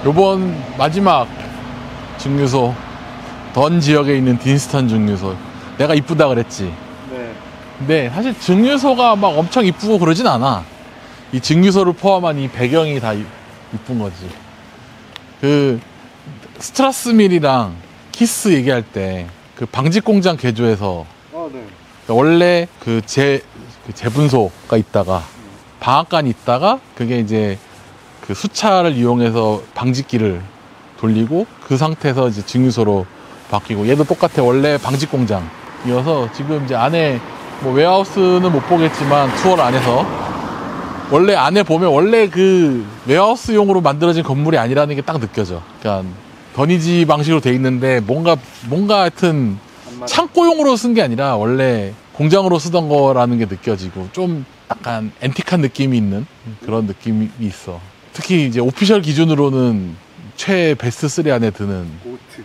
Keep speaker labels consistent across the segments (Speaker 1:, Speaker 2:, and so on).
Speaker 1: 요번 마지막 증류소 던 지역에 있는 딘스턴 증류소, 내가 이쁘다 그랬지.
Speaker 2: 네.
Speaker 1: 근데 사실 증류소가 막 엄청 이쁘고 그러진 않아. 이 증류소를 포함한 이 배경이 다 이쁜 거지. 그 스트라스밀이랑 키스 얘기할 때 그 방직 공장 개조해서
Speaker 2: 네.
Speaker 1: 원래 그 재분소가 있다가 방앗간이 있다가 그게 이제 그 수차를 이용해서 방직기를 돌리고 그 상태에서 이제 증류소로 바뀌고, 얘도 똑같아. 원래 방직 공장이어서 지금 이제 안에 뭐 웨어하우스는 못 보겠지만 투어를 안 해서, 원래 안에 보면 원래 그 웨어하우스용으로 만들어진 건물이 아니라는 게 딱 느껴져. 그러니까 더니지 방식으로 돼 있는데 뭔가 하여튼 창고용으로 쓴 게 아니라 원래 공장으로 쓰던 거라는 게 느껴지고, 좀 약간 앤틱한 느낌이 있는 그런 느낌이 있어. 특히 이제 오피셜 기준으로는 최 베스트 3 안에 드는
Speaker 2: 고트.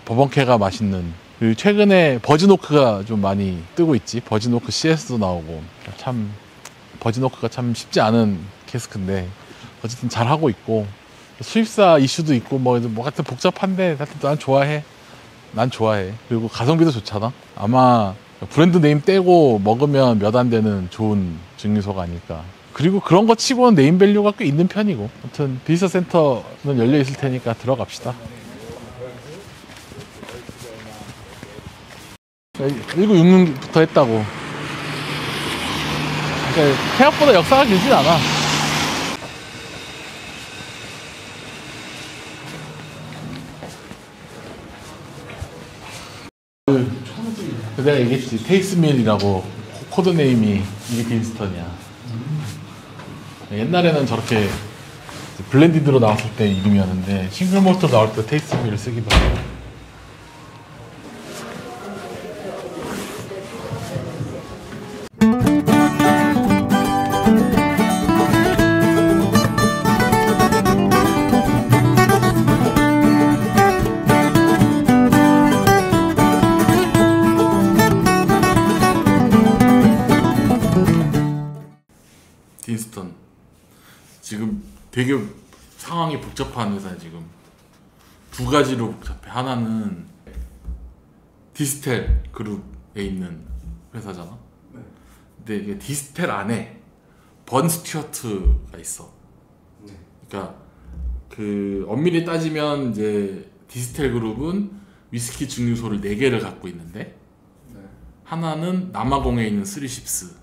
Speaker 1: 버번캐가 맛있는. 그리고 최근에 버즈노크가 좀 많이 뜨고 있지. 버즈노크 CS도 나오고. 참 버즈노크가 참 쉽지 않은 캐스크인데 어쨌든 잘 하고 있고, 수입사 이슈도 있고 뭐 하여튼 복잡한데 하여튼 난 좋아해. 그리고 가성비도 좋잖아. 아마 브랜드 네임 떼고 먹으면 몇 안 되는 좋은 증류소가 아닐까. 그리고 그런 거 치고는 네임 밸류가 꽤 있는 편이고. 아무튼 비즈니스 센터는 열려 있을 테니까 들어갑시다. 1966부터 했다고. 그러니까 생각보다 역사가 길진 않아. 내가 얘기했지. 테이스밀이라고 코드네임이 이게 딘스턴이야. 옛날에는 저렇게 블렌디드로 나왔을 때 이름이었는데 싱글 몰트로 나올 때 테이스밀을 쓰기도 하고. 딘스턴 지금 되게 상황이 복잡한 회사야. 지금 두 가지로 복잡해. 하나는 디스텔 그룹에 있는 회사잖아.
Speaker 2: 네.
Speaker 1: 근데 이게 디스텔 안에 번 스튜어트가 있어.
Speaker 2: 네.
Speaker 1: 그러니까 그 엄밀히 따지면 이제 디스텔 그룹은 위스키 증류소를 4개를 갖고 있는데,
Speaker 2: 네.
Speaker 1: 하나는 남아공에 있는 쓰리십스.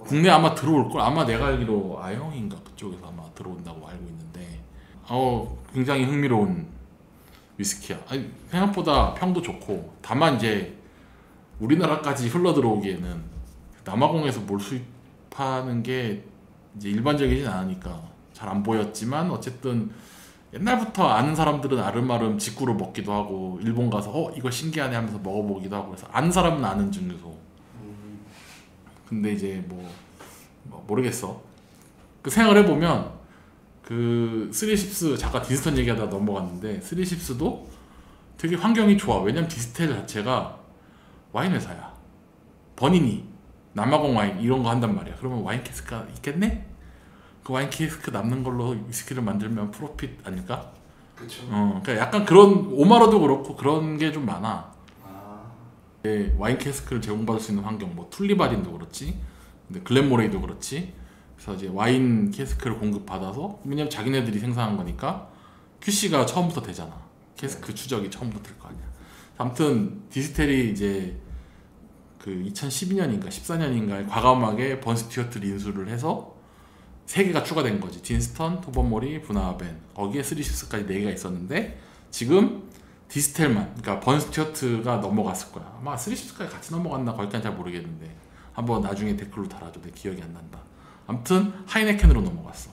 Speaker 1: 국내 아마 들어올걸. 아마 내가 알기로 아영인가 그쪽에서 아마 들어온다고 알고 있는데, 굉장히 흥미로운 위스키야. 아니, 생각보다 평도 좋고, 다만 이제 우리나라까지 흘러 들어오기에는 남아공에서 뭘 수입하는 게 이제 일반적이진 않으니까 잘 안 보였지만, 어쨌든 옛날부터 아는 사람들은 아름아름 직구로 먹기도 하고, 일본 가서 이거 신기하네 하면서 먹어보기도 하고, 그래서 아는 사람은 아는 증류소. 근데 이제 뭐 모르겠어. 그 생각을 해보면 그 쓰리십스, 잠깐 디스턴 얘기하다 넘어갔는데, 쓰리십스도 되게 환경이 좋아. 왜냐면 디스텔 자체가 와인 회사야. 버니니 남아공 와인 이런 거 한단 말이야. 그러면 와인 캐스크가 있겠네? 그 와인 캐스크 남는 걸로 위스키를 만들면 프로핏 아닐까?
Speaker 2: 그쵸.
Speaker 1: 그러니까 약간 그런, 오마로도 그렇고 그런 게 좀 많아. 와인 캐스크를 제공받을 수 있는 환경, 뭐 툴리바딘도 그렇지, 근데 글렌모레이도 그렇지. 그래서 이제 와인 캐스크를 공급받아서, 왜냐면 자기네들이 생산한 거니까 QC가 처음부터 되잖아. 캐스크 추적이 처음부터 될 거 아니야. 아무튼 디스텔이 이제 그 2012년인가 14년인가에 과감하게 번 스튜어트를 인수를 해서 3개가 추가된 거지. 딘스턴, 토버모리, 브나하벤. 거기에 쓰리십스까지 4개가 있었는데, 지금 디스텔만, 그러니까 번 스튜어트가 넘어갔을 거야. 아마 쓰리십스까지 같이 넘어갔나 거기까지 잘 모르겠는데, 한번 나중에 댓글로 달아줘. 내 기억이 안 난다. 아무튼 하이네켄으로 넘어갔어.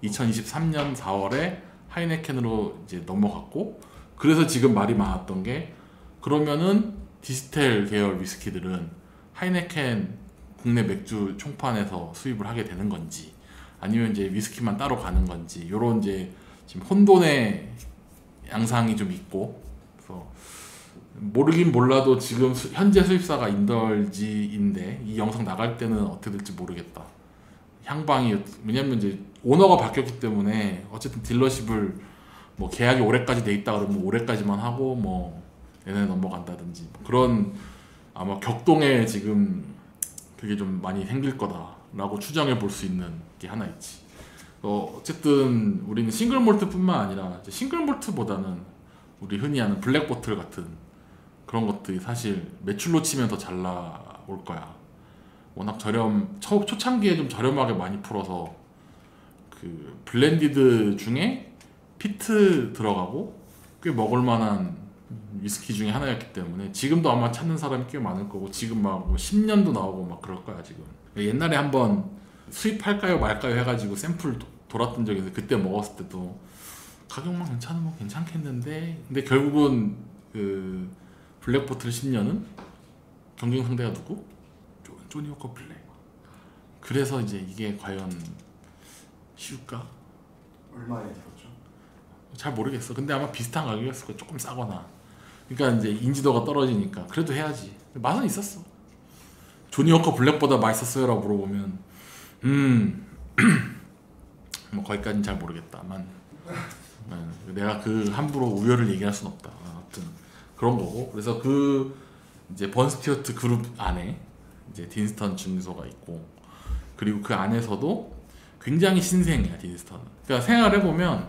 Speaker 1: 2023년 4월에 하이네켄으로 이제 넘어갔고, 그래서 지금 말이 많았던 게, 그러면은 디스텔 계열 위스키들은 하이네켄 국내 맥주 총판에서 수입을 하게 되는 건지, 아니면 이제 위스키만 따로 가는 건지, 요런 이제 지금 혼돈의 양상이 좀 있고, 그래서 모르긴 몰라도 지금 현재 수입사가 인덜지인데 이 영상 나갈 때는 어떻게 될지 모르겠다. 향방이, 왜냐면 이제 오너가 바뀌었기 때문에 어쨌든 딜러십을 뭐 계약이 올해까지 돼 있다 그러면 올해까지만 하고 뭐 내년에 넘어간다든지 뭐 그런 아마 격동에 지금 그게 좀 많이 생길 거다라고 추정해 볼 수 있는 게 하나 있지. 어쨌든 우리는 싱글 몰트뿐만 아니라 이제 싱글 몰트보다는 우리 흔히 하는 블랙 보틀 같은 그런 것들이 사실 매출로 치면 더 잘 나올 거야. 워낙 초창기에 좀 저렴하게 많이 풀어서 그 블렌디드 중에 피트 들어가고 꽤 먹을만한 위스키 중에 하나였기 때문에 지금도 아마 찾는 사람이 꽤 많을 거고, 지금 막뭐 10년도 나오고 막 그럴 거야 지금. 옛날에 한번 수입할까요 말까요 해가지고 샘플 돌았던 적이 있어요. 그때 먹었을 때도 가격만 괜찮으면 괜찮겠는데, 근데 결국은 그 블랙보틀 10년은 경쟁 상대가 누구? 조니 워커 블랙. 그래서 이제 이게 과연 쉬울까?
Speaker 2: 얼마에 들었죠?
Speaker 1: 잘 모르겠어. 근데 아마 비슷한 가격이었을 거야. 조금 싸거나. 그러니까 이제 인지도가 떨어지니까 그래도 해야지. 맛은 있었어. 조니 워커 블랙보다 맛있었어요? 라고 물어보면 뭐 거기까지는 잘 모르겠다만 내가 그 함부로 우열을 얘기할 순 없다. 아무튼 그런 거고. 그래서 그 이제 번 스튜어트 그룹 안에 이제 딘스턴 증류소가 있고, 그리고 그 안에서도 굉장히 신생이야 딘스턴은. 그러니까 생각을 해보면,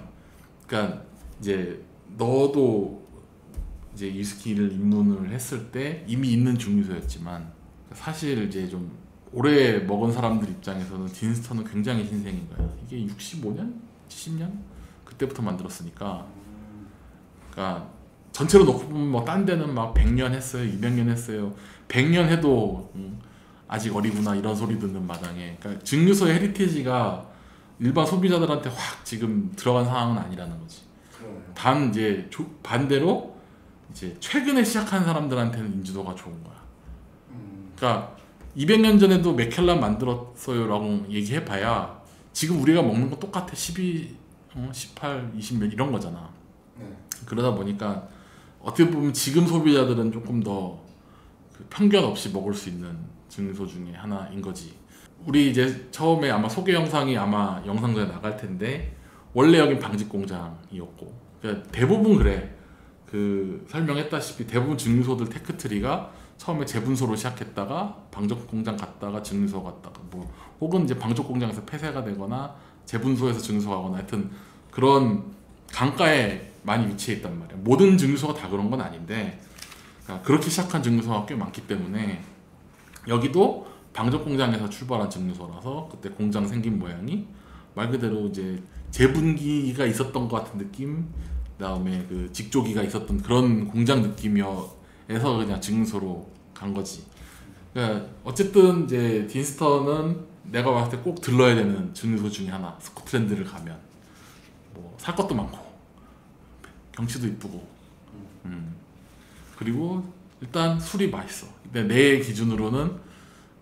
Speaker 1: 그러니까 이제 너도 이제 위스키를 입문을 했을 때 이미 있는 증류소였지만 사실 이제 좀 오래 먹은 사람들 입장에서는 딘스턴은 굉장히 신생인 거야. 이게 65년? 70년? 그때부터 만들었으니까. 그러니까 전체로 놓고 보면 뭐 딴 데는 막 100년 했어요, 200년 했어요. 100년 해도 아직 어리구나 이런 소리 듣는 마당에, 그러니까 증류소의 헤리티지가 일반 소비자들한테 확 지금 들어간 상황은 아니라는 거지.
Speaker 2: 그러네요.
Speaker 1: 단 이제 반대로 이제 최근에 시작한 사람들한테는 인지도가 좋은 거야. 그러니까 200년 전에도 맥켈란 만들었어요 라고 얘기해봐야 지금 우리가 먹는 거 똑같아. 12, 18, 20몇 이런 거잖아.
Speaker 2: 네.
Speaker 1: 그러다 보니까 어떻게 보면 지금 소비자들은 조금 더 그 편견 없이 먹을 수 있는 증류소 중에 하나인 거지. 우리 이제 처음에 아마 소개 영상이 아마 영상전에 나갈 텐데, 원래 여긴 방직 공장이었고, 그러니까 대부분 그래. 그 설명했다시피 대부분 증류소들 테크트리가 처음에 재분소로 시작했다가 방적 공장 갔다가 증류소 갔다가 뭐 혹은 이제 방적 공장에서 폐쇄가 되거나 재분소에서 증류소가거나 하여튼 그런 강가에 많이 위치해 있단 말이야. 모든 증류소가 다 그런 건 아닌데, 그러니까 그렇게 시작한 증류소가 꽤 많기 때문에 여기도 방적 공장에서 출발한 증류소라서 그때 공장 생긴 모양이 말 그대로 이제 재분기가 있었던 것 같은 느낌, 그다음에 그 직조기가 있었던 그런 공장 느낌이어서 그냥 증류소로 간 거지. 그러니까 어쨌든 이제 딘스턴은 내가 봤을 때 꼭 들러야 되는 증류소 중에 하나. 스코틀랜드를 가면 뭐 살 것도 많고 경치도 이쁘고, 그리고 일단 술이 맛있어. 근데 내 기준으로는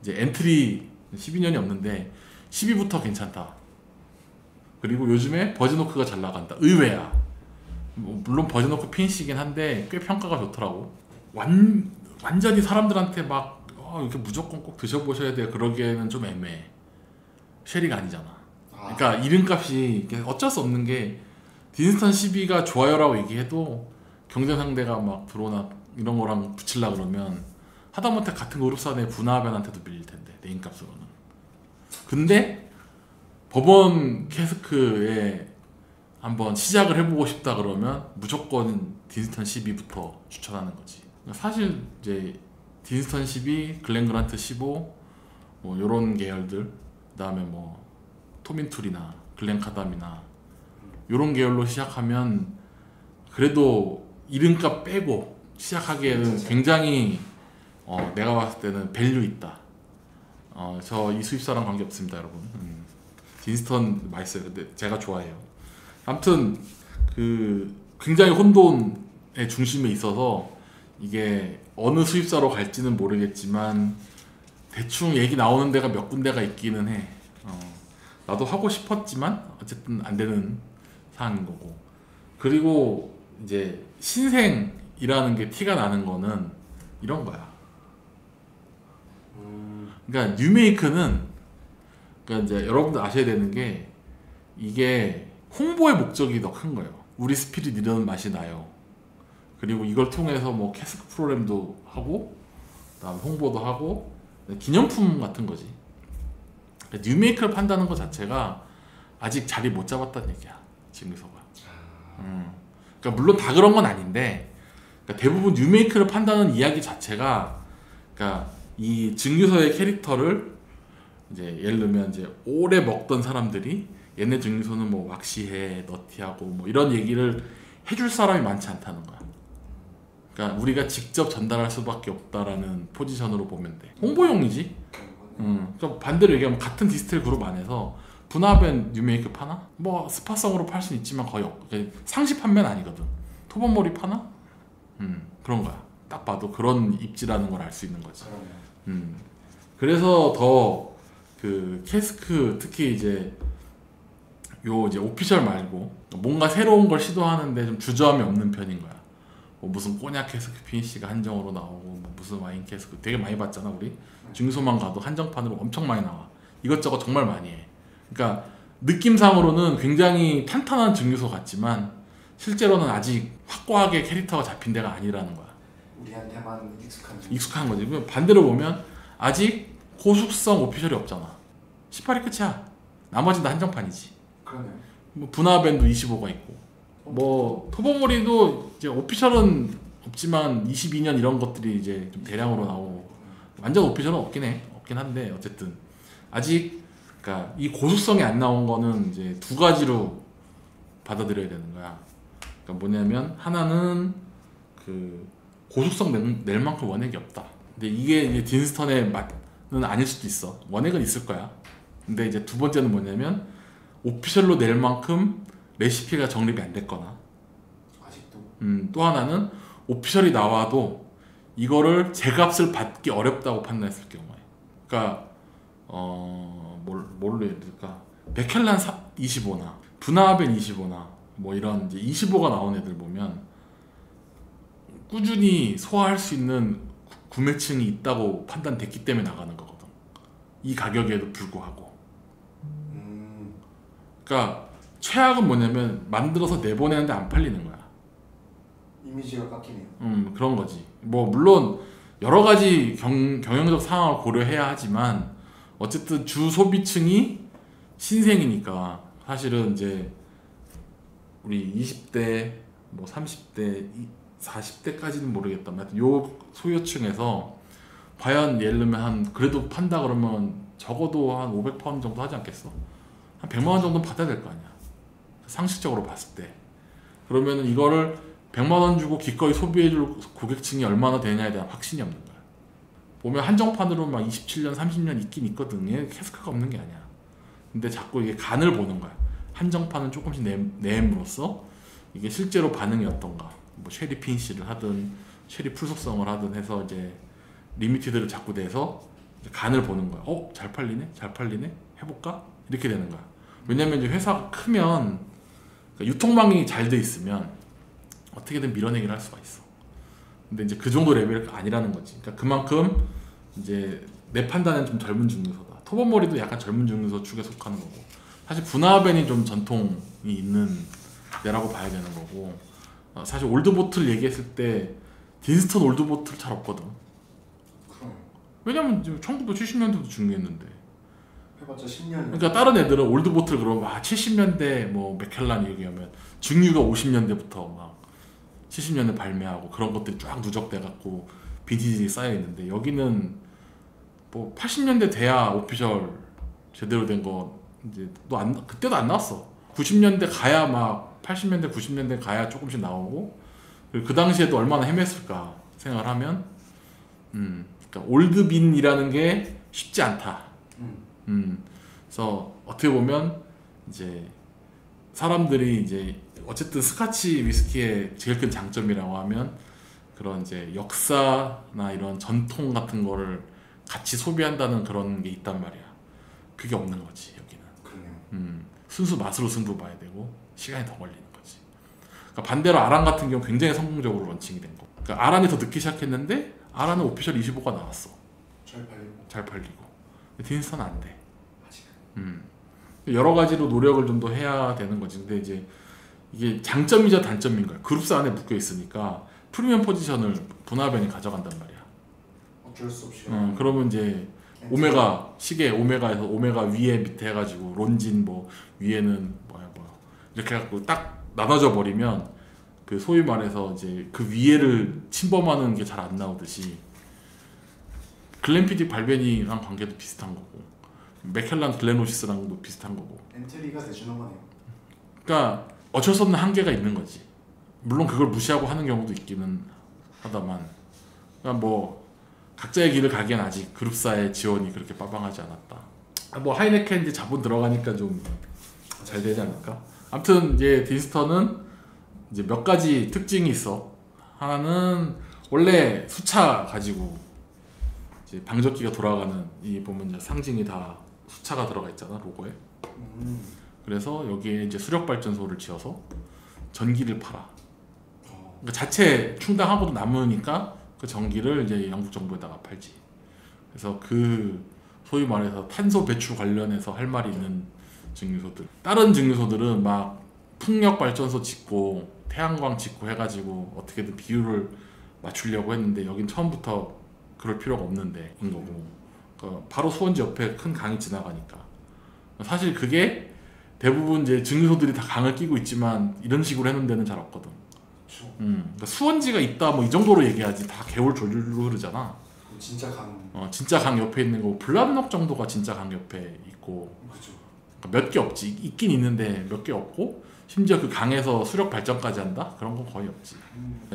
Speaker 1: 이제 엔트리 12년이 없는데 10위부터 괜찮다. 그리고 요즘에 버즈노크가 잘 나간다. 의외야. 뭐 물론 버즈노크 핀시긴 한데 꽤 평가가 좋더라고. 완전히 사람들한테 막 이렇게 무조건 꼭 드셔보셔야 돼 그러기에는 좀 애매해. 쉐리가 아니잖아. 그러니까 이름값이 어쩔 수 없는 게, 딘스턴 12가 좋아요라고 얘기해도 경쟁 상대가 막 브로나 이런 거랑 붙이려 그러면 하다못해 같은 그룹 안에 분화변한테도 밀릴 텐데 네임값으로는. 근데 버번 캐스크에 한번 시작을 해보고 싶다 그러면 무조건 딘스턴 12부터 추천하는 거지. 사실 이제 딘스턴 12, 글렌그란트 15, 뭐 요런 계열들, 그 다음에 뭐 토민툴이나 글렌카담이나 요런 계열로 시작하면 그래도 이름값 빼고 시작하기에는 굉장히 내가 봤을 때는 밸류 있다. 저 이 수입사랑 관계없습니다 여러분. 딘스턴 맛있어요. 근데 제가 좋아해요. 아무튼 그 굉장히 혼돈의 중심에 있어서 이게 어느 수입사로 갈지는 모르겠지만 대충 얘기 나오는 데가 몇 군데가 있기는 해. 나도 하고 싶었지만 어쨌든 안 되는 사항인 거고. 그리고 이제 신생이라는 게 티가 나는 거는 이런 거야. 그러니까 뉴메이크는 그러니까 이제 여러분들 아셔야 되는 게 이게 홍보의 목적이 더 큰 거예요. 우리 스피릿 이런 맛이 나요. 그리고 이걸 통해서 뭐 캐스크 프로그램도 하고 그다음 홍보도 하고 기념품 같은 거지. 그러니까 뉴메이크를 판다는 것 자체가 아직 자리 못 잡았다는 얘기야. 증류소가. 그러니까 물론 다 그런 건 아닌데 그러니까 대부분 뉴메이크를 판다는 이야기 자체가 그러니까 이 증류소의 캐릭터를 이제 예를 들면 이제 오래 먹던 사람들이 얘네 증류소는 뭐 왁시해, 너티하고 뭐 이런 얘기를 해줄 사람이 많지 않다는 거야. 그러니까 우리가 직접 전달할 수밖에 없다라는 포지션으로 보면 돼. 홍보용이지. 그러니까 반대로 얘기하면 같은 디스틸 그룹 안에서 분화벤 뉴메이크 파나? 뭐 스파성으로 팔 수는 있지만 거의 상시 판매는 아니거든. 토범몰이 파나? 그런 거야. 딱 봐도 그런 입지라는 걸 알 수 있는 거지. 그래서 더 그 캐스크 특히 이제 이제 오피셜 말고 뭔가 새로운 걸 시도하는데 좀 주저함이 없는 편인 거야. 뭐 무슨 꼬냑 캐스크 피니시가 한정으로 나오고 뭐 무슨 와인 캐스크 되게 많이 봤잖아 우리. 증류소만 가도 한정판으로 엄청 많이 나와. 이것저것 정말 많이 해. 그러니까 느낌상으로는 굉장히 탄탄한 증류소 같지만 실제로는 아직 확고하게 캐릭터가 잡힌 데가 아니라는 거야.
Speaker 2: 우리한테만
Speaker 1: 익숙한 거지. 반대로 보면 아직 고숙성 오피셜이 없잖아. 18이 끝이야. 나머지는 한정판이지.
Speaker 2: 그러네요.
Speaker 1: 뭐 분화밴도 25가 있고 뭐 토보모리도 이제 오피셜은 없지만 22년 이런 것들이 이제 좀 대량으로 나오고 완전 오피셜은 없긴 한데 어쨌든 아직 그러니까 이 고숙성이 안 나온 거는 이제 두 가지로 받아들여야 되는 거야. 그러니까 뭐냐면 하나는 그 고숙성 낼 만큼 원액이 없다. 근데 이게 이제 딘스턴의 맛은 아닐 수도 있어. 원액은 있을 거야. 근데 이제 두 번째는 뭐냐면 오피셜로 낼 만큼 레시피가 정립이 안 됐거나
Speaker 2: 아직도
Speaker 1: 또 하나는 오피셜이 나와도 이거를 제값을 받기 어렵다고 판단했을 경우에 그러니까 뭘로 예를 들까 베켈란 25나 분화벤 25나 뭐 이런 이제 25가 나온 애들 보면 꾸준히 소화할 수 있는 구매층이 있다고 판단됐기 때문에 나가는 거거든. 이 가격에도 불구하고. 그러니까 최악은 뭐냐면 만들어서 내보내는데 안 팔리는 거야.
Speaker 2: 이미지가 깎이네요.
Speaker 1: 그런 거지. 뭐 물론 여러 가지 경영적 상황을 고려해야 하지만 어쨌든 주 소비층이 신생이니까 사실은 이제 우리 20대 뭐 30대 40대까지는 모르겠다. 하여튼 요 소요층에서 과연 예를 들면 한 그래도 판다 그러면 적어도 한 500파운드 정도 하지 않겠어? 한 100만 원 정도는 받아야 될 거 아니야. 상식적으로 봤을 때. 그러면은 이거를 100만 원 주고 기꺼이 소비해줄 고객층이 얼마나 되냐에 대한 확신이 없는 거야. 보면 한정판으로 막 27년, 30년 있긴 있거든. 얘 캐스크가 없는 게 아니야. 근데 자꾸 이게 간을 보는 거야. 한정판은 조금씩 내므로써 이게 실제로 반응이 어떤가. 뭐 쉐리 핀시를 하든 쉐리 풀속성을 하든 해서 이제 리미티드를 자꾸 내서 간을 보는 거야. 잘 팔리네? 잘 팔리네? 해볼까? 이렇게 되는 거야. 왜냐면 이제 회사가 크면 그러니까 유통망이 잘 돼 있으면 어떻게든 밀어내기를 할 수가 있어. 근데 이제 그 정도 레벨이 아니라는 거지. 그러니까 그만큼 이제 내 판단은 좀 젊은 증류소다. 토범머리도 약간 젊은 증류소 축에 속하는 거고 사실 분화벤이 좀 전통이 있는 데라고 봐야 되는 거고 사실 올드보틀 얘기했을 때 딘스턴 올드보틀 잘 없거든.
Speaker 2: 그럼
Speaker 1: 왜냐면 1970년대도 중요했는데
Speaker 2: 해봤자 10년.
Speaker 1: 그러니까 다른 애들은 올드보틀 그러면 70년대 뭐 맥켈란 얘기하면 증류가 50년대부터 막 70년대 발매하고 그런 것들이 쫙 누적돼 갖고 빈티지 쌓여 있는데 여기는 뭐 80년대 돼야 오피셜 제대로 된 거 이제 그때도 안 나왔어. 90년대 가야 막 80년대 90년대 가야 조금씩 나오고 그리고 그 당시에도 얼마나 헤맸을까 생각을 하면 그러니까 올드빈이라는 게 쉽지 않다. 그래서 어떻게 보면 이제 사람들이 이제 어쨌든 스카치 위스키의 제일 큰 장점이라고 하면 그런 이제 역사나 이런 전통 같은 거를 같이 소비한다는 그런 게 있단 말이야. 그게 없는 거지 여기는.
Speaker 2: 그러네요.
Speaker 1: 순수 맛으로 승부 봐야 되고 시간이 더 걸리는 거지. 그러니까 반대로 아란 같은 경우 굉장히 성공적으로 런칭이 된 거. 그러니까 아란이 더 늦게 시작했는데 아란은 오피셜 25가 나왔어.
Speaker 2: 잘 팔리고.
Speaker 1: 잘 팔리고. 딘스턴은 안 돼.
Speaker 2: 아직은.
Speaker 1: 여러 가지로 노력을 좀 더 해야 되는 거지. 근데 이제 이게 장점이자 단점인 거야. 그룹사 안에 묶여 있으니까 프리미엄 포지션을 분화변이 가져간단 말이야.
Speaker 2: 어쩔 수 없이.
Speaker 1: 그러면 이제 오메가 시계 오메가에서 오메가 위에 밑에 해가지고 론진 뭐 위에는 뭐야 이렇게 해갖고 딱 나눠져 버리면 그 소위 말해서 이제 그 위에를 침범하는 게 잘 안 나오듯이 글렌피딕 발베니랑 관계도 비슷한 거고 맥켈란 글렌오시스랑도 비슷한 거고.
Speaker 2: 엔트리가 대주는 거네요.
Speaker 1: 그러니까 어쩔 수 없는 한계가 있는 거지. 물론 그걸 무시하고 하는 경우도 있기는 하다만, 그러니까 뭐 각자의 길을 가기엔 아직 그룹사의 지원이 그렇게 빠방하지 않았다. 뭐 하이네켄 이제 자본 들어가니까 좀 잘 되지 않을까. 아무튼 이제 딘스턴은 이제 몇 가지 특징이 있어. 하나는 원래 수차 가지고 이제 방적기가 돌아가는 이 보면 이제 상징이 다 수차가 들어가 있잖아 로고에. 그래서 여기에 이제 수력 발전소를 지어서 전기를 팔아. 그러니까 자체 충당하고도 남으니까 그 전기를 이제 영국 정부에다가 팔지. 그래서 그 소위 말해서 탄소 배출 관련해서 할 말이 있는 증류소들. 다른 증류소들은 막 풍력 발전소 짓고 태양광 짓고 해가지고 어떻게든 비율을 맞추려고 했는데 여긴 처음부터 그럴 필요가 없는데 인 거고. 그러니까 바로 수원지 옆에 큰 강이 지나가니까. 사실 그게 대부분 이제 증류소들이 다 강을 끼고 있지만 이런 식으로 해놓은 데는 잘 없거든. 그러니까 수원지가 있다 뭐 이 정도로 얘기하지 다 개울 조류로 흐르잖아.
Speaker 2: 진짜 강.
Speaker 1: 진짜 강 옆에 있는 거 블라드녹 정도가 진짜 강 옆에 있고.
Speaker 2: 그죠.
Speaker 1: 그러니까 몇 개 없지. 있긴 있는데 몇 개 없고 심지어 그 강에서 수력 발전까지 한다? 그런 건 거의 없지.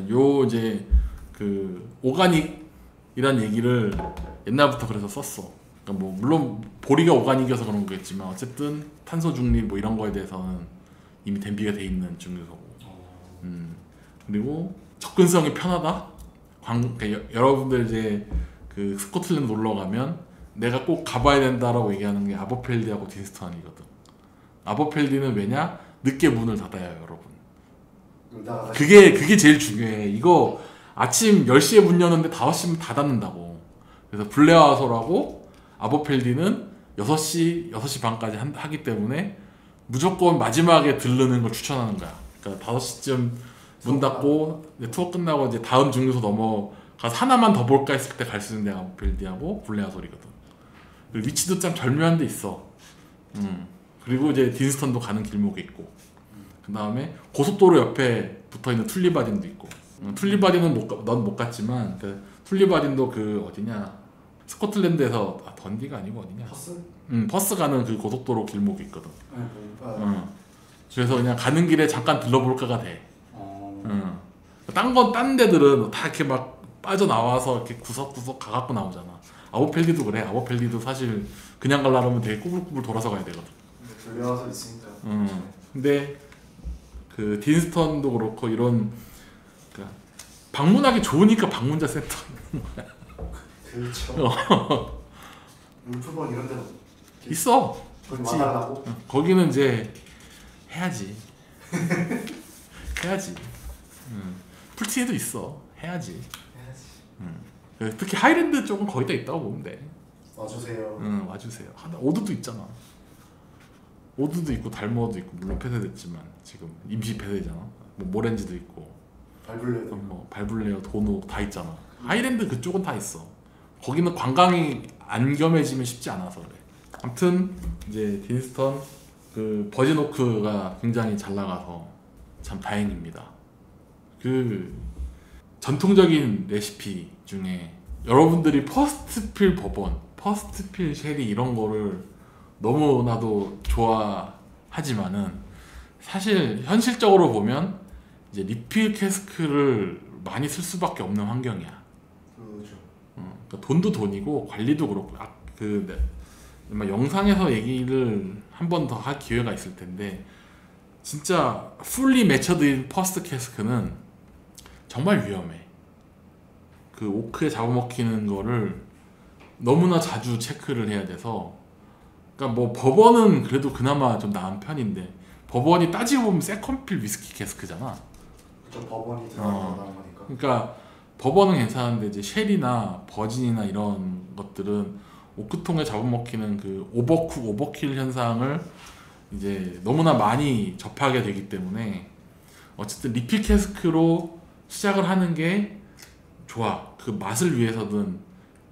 Speaker 1: 요 이제 그 오가닉이란 얘기를 옛날부터 그래서 썼어. 그러니까 뭐 물론 보리가 오가닉이어서 그런 거겠지만 어쨌든 탄소 중립 뭐 이런 거에 대해서는 이미 대비가 돼 있는 증류소고. 그리고 접근성이 편하다. 그러니까 여러분들 이제 그 스코틀랜드 놀러 가면 내가 꼭 가봐야 된다라고 얘기하는 게 아버펠디하고 딘스턴이거든. 아버펠디는 왜냐? 늦게 문을 닫아요, 여러분. 그게 제일 중요해. 이거 아침 10시에 문 여는데 5시면 닫는다고. 그래서 블레와소라고 아버펠디는 6시 반까지 하기 때문에 무조건 마지막에 들르는 걸 추천하는 거야. 그러니까 5시쯤 문 닫고 투어 끝나고 이제 다음 증류소 넘어가서 하나만 더 볼까 했을 때 갈 수 있는 데가 아버펠디하고 블레와소리거든. 그리고 위치도 참 절묘한 데 있어. 그리고 이제 딘스턴도 가는 길목이 있고, 그 다음에 고속도로 옆에 붙어있는 툴리바딘도 있고. 툴리바딘은 넌 못 갔지만 그 툴리바딘도 그 어디냐 스코틀랜드에서 던디가 아니고 어디냐
Speaker 2: 퍼스?
Speaker 1: 퍼스 가는 그 고속도로 길목이 있거든. 그래서 그냥 가는 길에 잠깐 들러볼까가 돼. 딴 데들은 다 이렇게 막 빠져나와서 이렇게 구석구석 가갖고 나오잖아. 아버펠디도 그래. 아버펠디도 사실 그냥 가려면 되게 꾸불꾸불 돌아서 가야 되거든.
Speaker 2: 들려와서 있으니까.
Speaker 1: 근데 그 딘스턴도 그렇고 이런 그러니까 방문하기 좋으니까 방문자 센터 있는 거야.
Speaker 2: 그렇죠. 울프번 이런 데는
Speaker 1: 있어.
Speaker 2: 거기 와달라고?
Speaker 1: 거기는 이제 해야지. 해야지. 풀티에도 있어. 해야지. 특히 하이랜드 쪽은 거의 다 있다고 보면 돼.
Speaker 2: 와주세요.
Speaker 1: 와주세요. 오드도 있잖아. 오드도 있고 달모어도 있고 물론 폐쇄됐지만 지금 임시 폐쇄잖아. 뭐 모렌지도 있고
Speaker 2: 발블레도
Speaker 1: 뭐 발블레어 도노 다 있잖아. 하이랜드 그쪽은 다 있어. 거기는 관광이 안 겸해지면 쉽지 않아서 그래. 아무튼 이제 딘스턴 그 버진오크가 굉장히 잘 나가서 참 다행입니다. 그 전통적인 레시피 중에 여러분들이 퍼스트필 버번, 퍼스트필 쉐리 이런 거를 너무나도 좋아하지만은 사실 현실적으로 보면 이제 리필 캐스크를 많이 쓸 수밖에 없는 환경이야.
Speaker 2: 그렇죠.
Speaker 1: 그러니까 돈도 돈이고 관리도 그렇고 아마 영상에서 얘기를 한 번 더 할 기회가 있을 텐데 진짜 풀리 매처드인 퍼스트 캐스크는 정말 위험해. 그 오크에 잡아먹히는 거를 너무나 자주 체크를 해야 돼서 그러니까 뭐 버번은 그래도 그나마 좀 나은 편인데 버번이 따지고 보면 세컨필 위스키 캐스크잖아.
Speaker 2: 그렇죠. 버번이 들어가는 거니까.
Speaker 1: 그러니까 버번은 괜찮은데 이제 쉘이나 버진이나 이런 것들은 오크통에 잡아먹히는 그 오버쿡, 오버킬 현상을 이제 너무나 많이 접하게 되기 때문에 어쨌든 리필 캐스크로 시작을 하는 게 좋아. 그 맛을 위해서든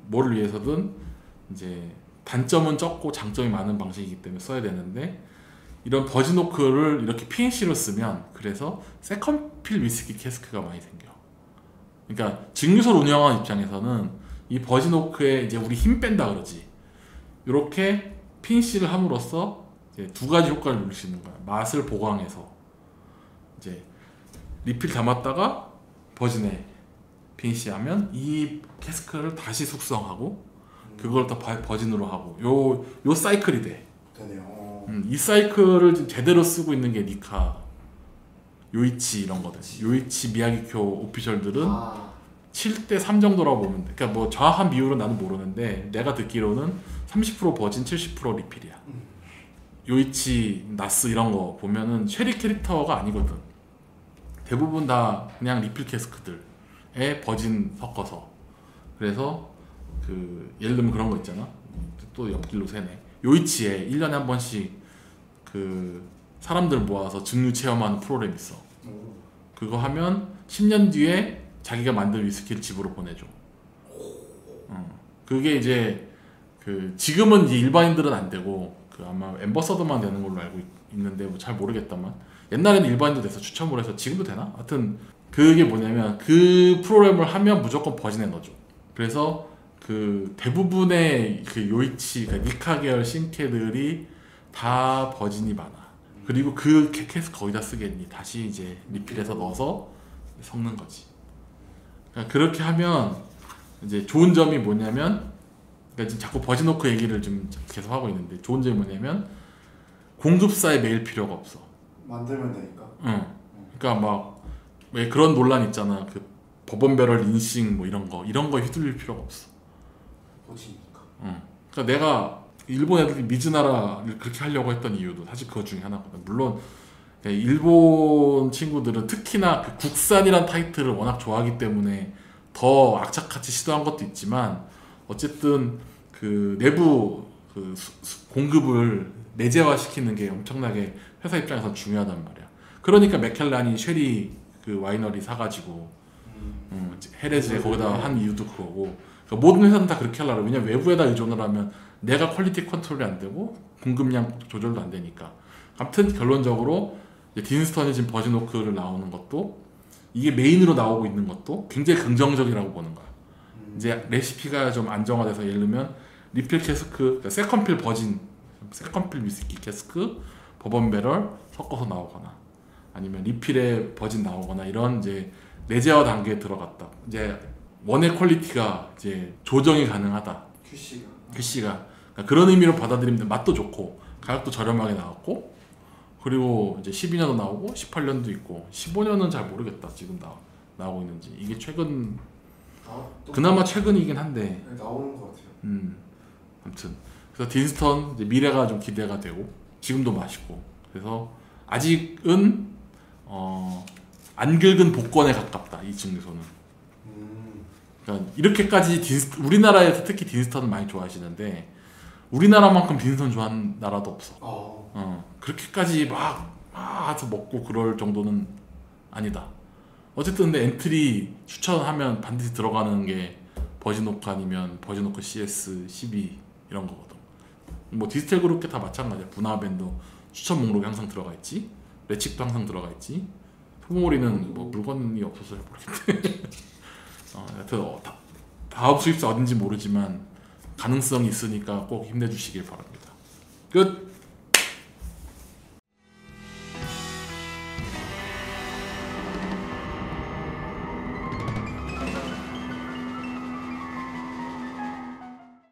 Speaker 1: 뭐를 위해서든 이제 단점은 적고 장점이 많은 방식이기 때문에 써야 되는데 이런 버진오크를 이렇게 PNC로 쓰면 그래서 세컨필 위스키 캐스크가 많이 생겨. 그러니까 증류소를 운영하는 입장에서는 이 버진오크에 이제 우리 힘 뺀다 그러지. 이렇게 PNC를 함으로써 이제 두 가지 효과를 누릴 수 있는 거야. 맛을 보강해서 이제 리필 담았다가 버진에 PNC 하면 이 캐스크를 다시 숙성하고 그걸 또 버진으로 하고 요 사이클이 돼.
Speaker 2: 되네요.
Speaker 1: 이 사이클을 지금 제대로 쓰고 있는 게 니카, 요이치 이런 거들. 요이치, 미야기쿄 오피셜들은 7대3 정도라고 보면 돼. 그러니까 뭐 정확한 비율은 나는 모르는데 내가 듣기로는 30% 버진, 70% 리필이야. 요이치, 나스 이런 거 보면은 쉐리 캐릭터가 아니거든. 대부분 다 그냥 리필 캐스크들에 버진 섞어서. 그래서 그 예를 들면 그런 거 있잖아. 또 옆길로 새네. 요이치에 1년에 한 번씩 그 사람들 모아서 증류 체험하는 프로그램 있어. 그거 하면 10년 뒤에 자기가 만든 위스키를 집으로 보내줘. 그게 이제 그 지금은 이제 일반인들은 안 되고 그 아마 앰버서더만 되는 걸로 알고 있는데 뭐 잘 모르겠다만 옛날에는 일반인도 돼서 추첨을 해서 지금도 되나? 하여튼 그게 뭐냐면 그 프로그램을 하면 무조건 버진에 넣어줘. 그래서 그 대부분의 그 요이치, 그러니까 니카 계열 신캐들이 다 버진이 많아. 그리고 그 캐스크 거기다 쓰겠니? 다시 이제 리필해서 넣어서 섞는 거지. 그러니까 그렇게 하면 이제 좋은 점이 뭐냐면, 그러니까 지금 자꾸 버진오크 얘기를 좀 계속 하고 있는데 좋은 점이 뭐냐면 공급사에 매일 필요가 없어.
Speaker 2: 만들면 되니까.
Speaker 1: 응. 그러니까 막 왜 그런 논란 있잖아. 그 버번 배럴 인싱 뭐 이런 거 휘둘릴 필요가 없어.
Speaker 2: 버진이니까.
Speaker 1: 응. 그러니까 내가 일본 애들이 미즈나라를 그렇게 하려고 했던 이유도 사실 그것 중에 하나거든. 물론 일본 친구들은 특히나 그 국산이란 타이틀을 워낙 좋아하기 때문에 더 악착같이 시도한 것도 있지만 어쨌든 그 내부 그 공급을 내재화시키는 게 엄청나게 회사 입장에서 중요하단 말이야. 그러니까 맥켈란이 쉐리 그 와이너리 사가지고 헤레즈에 거기다 한 이유도 그거고. 그러니까 모든 회사는 다 그렇게 하려고. 왜냐면 외부에다 의존을 하면 내가 퀄리티 컨트롤이 안 되고 공급량 조절도 안 되니까. 아무튼 결론적으로 딘스턴이 지금 버진오크를 나오는 것도 이게 메인으로 나오고 있는 것도 굉장히 긍정적이라고 보는 거야. 이제 레시피가 좀 안정화돼서 예를 들면 리필 캐스크, 그러니까 세컨필 버진, 세컨필 위스키 캐스크, 버번 배럴 섞어서 나오거나 아니면 리필에 버진 나오거나 이런 이제 내재화 단계에 들어갔다. 이제 원의 퀄리티가 이제 조정이 가능하다. QC가 그러니까 그런 의미로 받아들이면 맛도 좋고 가격도 저렴하게 나왔고 그리고 이제 12년도 나오고 18년도 있고 15년은 잘 모르겠다. 지금 나오고 있는지 이게 최근 그나마 최근이긴 한데
Speaker 2: 나오는 것 같아요.
Speaker 1: 아무튼 그래서 딘스턴 이제 미래가 좀 기대가 되고 지금도 맛있고 그래서 아직은 안 긁은 복권에 가깝다. 이 증류소는. 그러니까 이렇게까지 우리나라에서 특히 딘스턴을 많이 좋아하시는데 우리나라만큼 딘스턴 좋아하는 나라도 없어. 그렇게까지 막 해서 먹고 그럴 정도는 아니다. 어쨌든 근데 엔트리 추천하면 반드시 들어가는 게 버진오크 아니면 버진오크 CS 12 이런 거거든. 뭐 디스텔 그룹게 다 마찬가지야. 부나벤도 추천 목록에 항상 들어가 있지. 레칙도 항상 들어가 있지. 소모리는 뭐 물건이 없어서 잘 모르겠는데 하여튼 다음 수입사 어딘지 모르지만 가능성이 있으니까 꼭 힘내주시길 바랍니다. 끝!